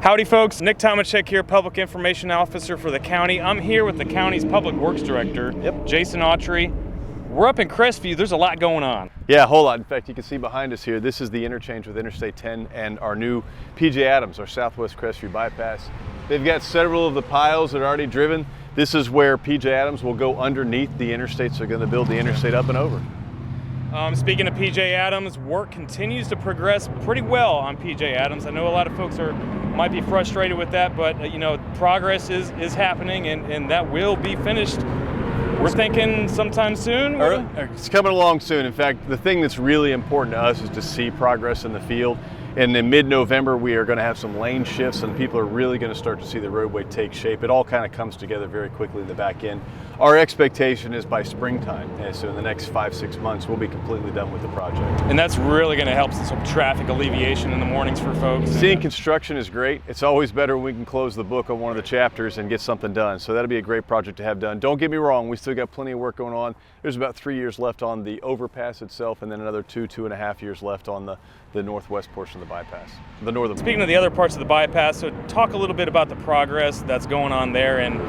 Howdy folks, Nick Tomachek here, Public Information Officer for the county. I'm here with the county's Public Works Director, Jason Autry. We're up in Crestview, there's a lot going on. Yeah, a whole lot. In fact, you can see behind us here, this is the interchange with Interstate 10 and our new PJ Adams, our Southwest Crestview Bypass. They've got several of the piles that are already driven. This is where PJ Adams will go underneath the interstate, so they're going to build the interstate up and over. Speaking of PJ Adams, work continues to progress pretty well on PJ Adams. I know a lot of folks might be frustrated with that, but you know, progress is happening and that will be finished. We're thinking sometime soon. It's coming along soon. In fact, the thing that's really important to us is to see progress in the field. And in mid-November, we are going to have some lane shifts and people are really going to start to see the roadway take shape. It all kind of comes together very quickly in the back end. Our expectation is by springtime, and so in the next 5-6 months, we'll be completely done with the project. And that's really going to help some traffic alleviation in the mornings for folks. Seeing construction is great. It's always better when we can close the book on one of the chapters and get something done. So that'll be a great project to have done. Don't get me wrong, we still got plenty of work going on. There's about 3 years left on the overpass itself, and then another 2.5 years left on the northwest portion of the bypass, the northern. Speaking of the other parts of the bypass, so talk a little bit about the progress that's going on there, and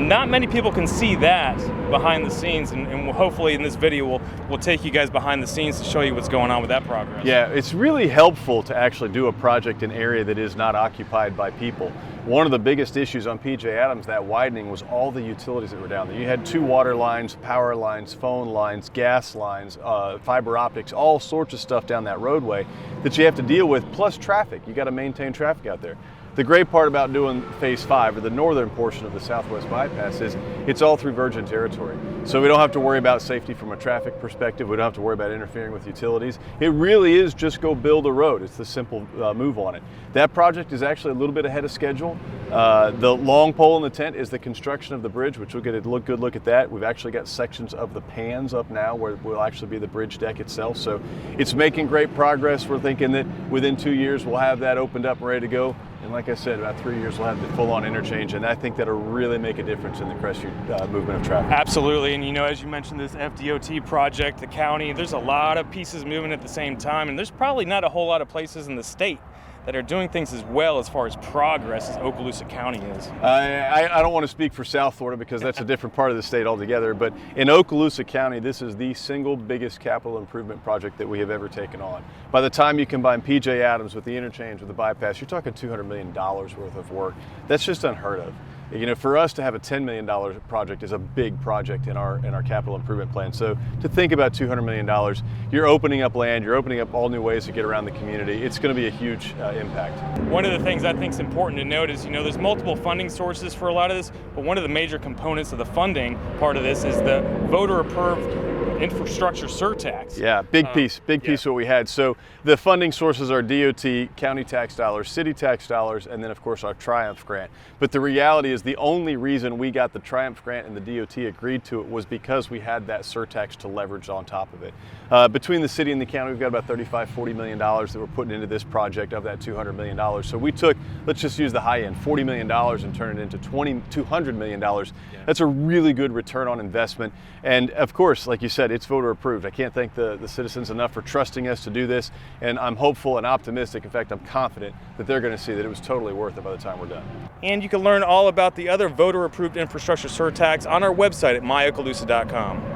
not many people can see that behind the scenes, and hopefully in this video we'll take you guys behind the scenes to show you what's going on with that progress. Yeah, it's really helpful to actually do a project in an area that is not occupied by people. One of the biggest issues on PJ Adams, that widening, was all the utilities that were down there. You had 2 water lines, power lines, phone lines, gas lines, fiber optics, all sorts of stuff down that roadway that you have to deal with, plus traffic. You got to maintain traffic out there. The great part about doing phase 5, or the northern portion of the Southwest Bypass, is it's all through virgin territory. So we don't have to worry about safety from a traffic perspective. We don't have to worry about interfering with utilities. It really is just go build a road. It's the simple move on it. That project is actually a little bit ahead of schedule. The long pole in the tent is the construction of the bridge, which we'll get a good look at that. We've actually got sections of the pans up now where will actually be the bridge deck itself. So it's making great progress. We're thinking that within 2 years we'll have that opened up and ready to go. And like I said, about 3 years we'll have the full-on interchange, and I think that'll really make a difference in the Crestview movement of traffic. Absolutely, and you know, as you mentioned, this FDOT project, the county, there's a lot of pieces moving at the same time, and there's probably not a whole lot of places in the state that are doing things as well as far as progress as Okaloosa County is. I don't want to speak for South Florida because that's a different part of the state altogether, but in Okaloosa County, this is the single biggest capital improvement project that we have ever taken on. By the time you combine PJ Adams with the interchange, with the bypass, you're talking $200 million worth of work. That's just unheard of. You know, for us to have a $10 million project is a big project in our capital improvement plan. So to think about $200 million, you're opening up land, you're opening up all new ways to get around the community. It's going to be a huge impact. One of the things I think is important to note is, you know, there's multiple funding sources for a lot of this, but one of the major components of the funding part of this is the voter-approved infrastructure surtax. Yeah, big piece of what we had. So the funding sources are DOT, county tax dollars, city tax dollars, and then of course our Triumph grant. But the reality is the only reason we got the Triumph grant and the DOT agreed to it was because we had that surtax to leverage on top of it. Between the city and the county, we've got about $35–40 million that we're putting into this project of that $200 million. So we took, let's just use the high end, $40 million and turn it into $200 million. That's a really good return on investment. And of course, like you said, it's voter approved. I can't thank the citizens enough for trusting us to do this. And I'm hopeful and optimistic. In fact, I'm confident that they're going to see that it was totally worth it by the time we're done. And you can learn all about the other voter approved infrastructure surtax on our website at myokaloosa.com.